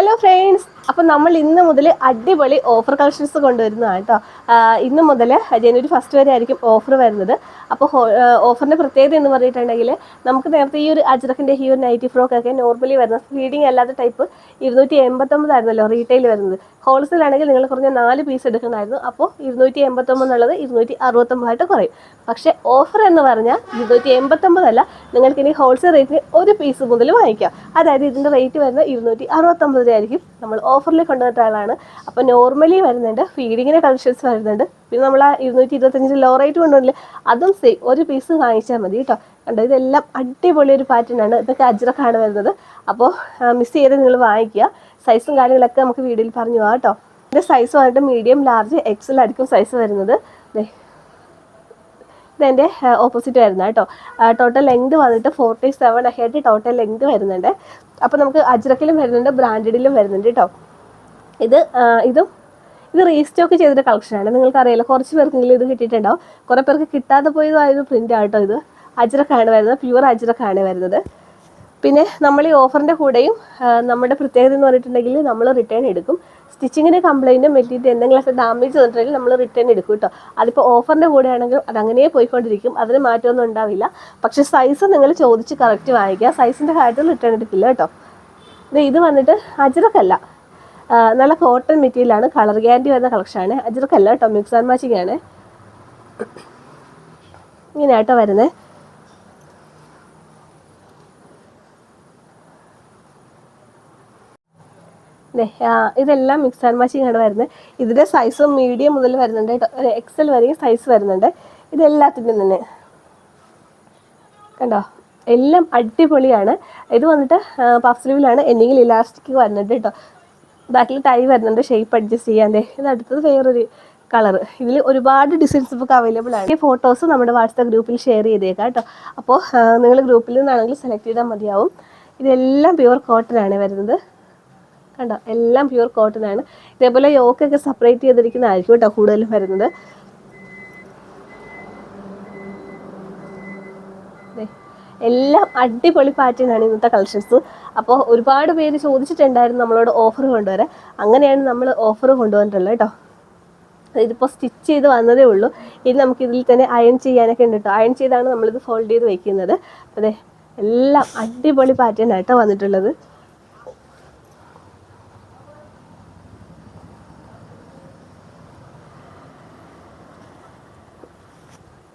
Hello friends, അപ്പം നമ്മൾ ഇന്ന് മുതൽ അടിപൊളി ഓഫർ കളക്ഷൻസ് കൊണ്ടുവരുന്നതാണ് കേട്ടോ. ഇന്ന് മുതൽ ജനുവരി 1 വരെ ആയിരിക്കും ഓഫർ വരുന്നത്. അപ്പോൾ ഓഫറിൻ്റെ പ്രത്യേകത എന്ന് പറഞ്ഞിട്ടുണ്ടെങ്കിൽ നമുക്ക് നേരത്തെ ഈ ഒരു അജ്രക്കിൻ്റെ ഈ ഒരു നൈറ്റി ഫ്രോക്കൊക്കെ നോർമലി വരുന്ന ഫീഡിങ് അല്ലാത്ത ടൈപ്പ് 289 ആയിരുന്നല്ലോ റീറ്റെയിൽ വരുന്നത്. ഹോൾസെയിൽ ആണെങ്കിൽ നിങ്ങൾ കുറഞ്ഞ 4 പീസ് എടുക്കുന്നതായിരുന്നു. അപ്പോൾ 289 എന്നുള്ളത് 269 ആയിട്ട് കുറയും. പക്ഷേ ഓഫർ എന്ന് പറഞ്ഞാൽ 289 അല്ല, നിങ്ങൾക്ക് ഇനി ഹോൾസെയിൽ റേറ്റിന് ഒരു പീസ് മുതൽ വാങ്ങിക്കാം. അതായത് ഇതിൻ്റെ റേറ്റ് വരുന്നത് 269 ആയിരിക്കും. നമ്മൾ ഓഫറിൽ കൊണ്ടുവന്നിട്ടുള്ളതാണ്. അപ്പോൾ നോർമലി വരുന്നുണ്ട്, ഫീഡിങ്ങിന് കളക്ഷൻസ് വരുന്നുണ്ട്. പിന്നെ നമ്മൾ ആ 225 ലോ റേറ്റ് കൊണ്ടുവന്നില്ല, അതും സെയിം ഒരു പീസ് വാങ്ങിച്ചാൽ മതി കേട്ടോ. കണ്ടോ, ഇതെല്ലാം അടിപൊളി ഒരു പാറ്റേൺ ആണ്. ഇതൊക്കെ അജ്രക്കാണ് വരുന്നത്. അപ്പോൾ മിസ് ചെയ്ത് നിങ്ങൾ വാങ്ങിക്കുക. സൈസും കാര്യങ്ങളൊക്കെ നമുക്ക് വീഡിയോയിൽ പറഞ്ഞു പോകാം കേട്ടോ. ഇതിൻ്റെ സൈസ് വന്നിട്ട് മീഡിയം, ലാർജ്, എക്സൽ ആയിരിക്കും സൈസ് വരുന്നത്. ഇതെൻ്റെ ഓപ്പോസിറ്റ് വരുന്നത് കേട്ടോ. ടോട്ടൽ ലെങ്ത് വന്നിട്ട് 47 ആയിട്ട് ടോട്ടൽ ലെങ്ത് വരുന്നുണ്ട്. അപ്പോൾ നമുക്ക് അജ്രക്കിലും വരുന്നുണ്ട്, ബ്രാൻഡഡിലും വരുന്നുണ്ട് കേട്ടോ. ഇത് റീസ്റ്റോക്ക് ചെയ്തിട്ട് കളക്ഷനാണ്. നിങ്ങൾക്കറിയാലോ, കുറച്ച് പേർക്കെങ്കിലും ഇത് കിട്ടിയിട്ടുണ്ടാവും. കുറേ പേർക്ക് കിട്ടാതെ പോയതായൊരു പ്രിൻ്റ് ആട്ടോ. ഇത് അജ്രക്കാണ് വരുന്നത്, പ്യുവർ അജ്രക്കാണ് വരുന്നത്. പിന്നെ നമ്മൾ ഈ ഓഫറിൻ്റെ കൂടെയും നമ്മുടെ പ്രത്യേകത എന്ന് പറഞ്ഞിട്ടുണ്ടെങ്കിൽ നമ്മൾ റിട്ടേൺ എടുക്കും. സ്റ്റിച്ചിങ്ങിന് കംപ്ലയിൻറ്റ്, മെറ്റീരിയൽ എന്തെങ്കിലുമൊക്കെ ഡാമേജ് വന്നിട്ടുണ്ടെങ്കിൽ നമ്മൾ റിട്ടേൺ എടുക്കും കേട്ടോ. അതിപ്പോൾ ഓഫറിൻ്റെ കൂടെ ആണെങ്കിലും അതങ്ങനെ പോയിക്കൊണ്ടിരിക്കും, അതിന് മാറ്റമൊന്നും ഉണ്ടാവില്ല. പക്ഷേ സൈസ് നിങ്ങൾ ചോദിച്ച് കറക്റ്റ് വാങ്ങിക്കുക. സൈസിൻ്റെ കാര്യത്തിൽ റിട്ടേൺ എടുക്കില്ല കേട്ടോ. ഇത് വന്നിട്ട് അജ്രക്കല്ല, നല്ല കോട്ടൺ മെറ്റീരിയലാണ്, കളർ ഗ്യാരണ്ടി വരുന്ന കളക്ഷനാണ്. അജ്രക്കല്ല കേട്ടോ, മിക്സ് ആൻഡ് മാച്ചിങ് ആണ്. ഇങ്ങനെയാട്ടോ വരുന്നത്. ഇതെല്ലാം മിക്സ് ആൻഡ് മാച്ചിങ് ആണ് വരുന്നത്. ഇതിൻ്റെ സൈസ് മീഡിയം മുതൽ വരുന്നുണ്ട് കേട്ടോ, എക്സൽ വരെയും സൈസ് വരുന്നുണ്ട്. ഇതെല്ലാത്തിൻ്റെയും തന്നെ കണ്ടോ, എല്ലാം അടിപൊളിയാണ്. ഇത് വന്നിട്ട് പഫ് സ്ലീവിലാണ്, എന്തെങ്കിലും ഇലാസ്റ്റിക് വരുന്നുണ്ട് കേട്ടോ. ബാക്കിൽ ടൈ വരുന്നുണ്ട്, ഷേപ്പ് അഡ്ജസ്റ്റ് ചെയ്യാൻ. ഇത് അടുത്തത് വേറൊരു കളർ. ഇതിൽ ഒരുപാട് ഡിസൈൻസ് നമുക്ക് അവൈലബിൾ ആണ്. ഈ ഫോട്ടോസ് നമ്മുടെ വാട്സാപ്പ് ഗ്രൂപ്പിൽ ഷെയർ ചെയ്തേക്കാം കേട്ടോ. അപ്പോൾ നിങ്ങൾ ഗ്രൂപ്പിൽ നിന്നാണെങ്കിൽ സെലക്ട് ചെയ്താൽ മതിയാവും. ഇതെല്ലാം പ്യുവർ കോട്ടൺ ആണ് വരുന്നത്. കണ്ടോ, എല്ലാം പ്യുവർ കോട്ടൺ ആണ്. ഇതേപോലെ യോക്കൊക്കെ സെപ്പറേറ്റ് ചെയ്തിരിക്കുന്നതായിരിക്കും കേട്ടോ കൂടുതലും വരുന്നത്. എല്ലാം അടിപൊളി പാറ്റേൺ ആണ് ഇന്നത്തെ കളക്ഷൻസ്. അപ്പോൾ ഒരുപാട് പേര് ചോദിച്ചിട്ടുണ്ടായിരുന്നു നമ്മളോട് ഓഫർ കൊണ്ടുവരാൻ. അങ്ങനെയാണ് നമ്മൾ ഓഫർ കൊണ്ടുവന്നിട്ടുള്ളത് കേട്ടോ. ഇതിപ്പോൾ സ്റ്റിച്ച് ചെയ്ത് വന്നതേ ഉള്ളൂ. ഇനി നമുക്ക് ഇതിൽ തന്നെ അയൺ ചെയ്യാനൊക്കെ ഉണ്ട് കേട്ടോ. അയൺ ചെയ്താണ് നമ്മളിത് ഫോൾഡ് ചെയ്ത് വയ്ക്കുന്നത്. അതെ, എല്ലാം അടിപൊളി പാറ്റേൺ ആയിട്ടോ വന്നിട്ടുള്ളത്.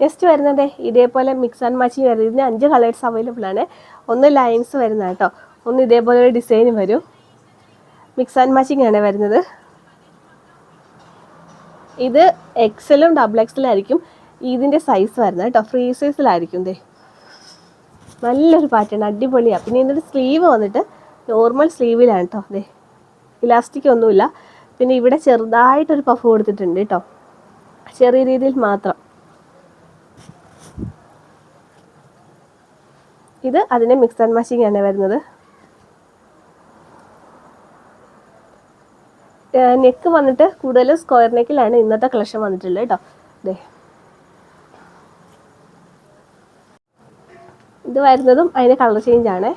നെക്സ്റ്റ് വരുന്നത് ഇതേപോലെ മിക്സ് ആൻഡ് മാച്ചിങ് വരുന്നത്. ഇതിന് 5 കളേഴ്സ് അവൈലബിൾ ആണ്. ഒന്ന് ലൈൻസ് വരുന്ന കേട്ടോ, ഒന്ന് ഇതേപോലെ ഒരു ഡിസൈൻ വരും. മിക്സ് ആൻഡ് മാച്ചിങ് ആണ് വരുന്നത്. ഇത് എക്സലും ഡബിൾ എക്സലും ആയിരിക്കും ഇതിൻ്റെ സൈസ് വരുന്നത് കേട്ടോ. ഫ്രീ സൈസിലായിരിക്കും. നല്ലൊരു പാറ്റേൺ, അടിപൊളിയാണ്. പിന്നെ ഇതിൻ്റെ സ്ലീവ് വന്നിട്ട് നോർമൽ സ്ലീവിലാണ് കേട്ടോ. ഇലാസ്റ്റിക് ഒന്നുമില്ല. പിന്നെ ഇവിടെ ചെറുതായിട്ടൊരു പഫ് കൊടുത്തിട്ടുണ്ട് കേട്ടോ, ചെറിയ രീതിയിൽ മാത്രം. ഇത് അതിൻ്റെ മിക്സ് ആൻഡ് മാച്ചിങ് ആണ് വരുന്നത്. നെക്ക് വന്നിട്ട് കൂടുതലും സ്ക്വയർ നെക്കിലാണ് ഇന്നത്തെ കളക്ഷൻ വന്നിട്ടുള്ളത് കേട്ടോ. ഇത് വരുന്നതും അതിൻ്റെ കളർ ചേഞ്ച് ആണ്.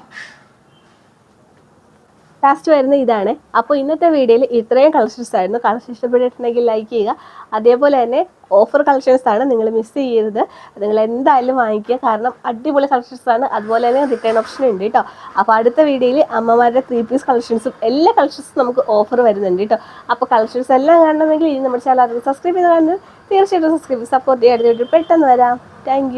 ലാസ്റ്റ് വരുന്ന ഇതാണ്. അപ്പോൾ ഇന്നത്തെ വീഡിയോയിൽ ഇത്രയും കളക്ഷൻസ് ആയിരുന്നു. കളക്ഷൻ ഇഷ്ടപ്പെട്ടിട്ടുണ്ടെങ്കിൽ ലൈക്ക് ചെയ്യുക. അതേപോലെ തന്നെ ഓഫർ കളക്ഷൻസ് ആണ്, നിങ്ങൾ മിസ് ചെയ്യരുത്. നിങ്ങൾ എന്തായാലും വാങ്ങിക്കുക, കാരണം അടിപൊളി കളക്ഷൻസ് ആണ്. അതുപോലെ തന്നെ റിട്ടേൺ ഓപ്ഷൻ ഉണ്ട് കേട്ടോ. അപ്പോൾ അടുത്ത വീഡിയോയിൽ അമ്മമാരുടെ 3 പീസ് കളക്ഷൻസും എല്ലാ കളക്ഷൻസും നമുക്ക് ഓഫർ വരുന്നുണ്ട് കേട്ടോ. അപ്പോൾ കളക്ഷൻസ് എല്ലാം കാണണമെങ്കിൽ ഇനി നമ്മുടെ ചാനൽ സബ്സ്ക്രൈബ് ചെയ്ത് കാണുന്നത് തീർച്ചയായിട്ടും സബ്സ്ക്രൈബ് സപ്പോർട്ട് ചെയ്യാൻ പെട്ടെന്ന് വരാം. താങ്ക്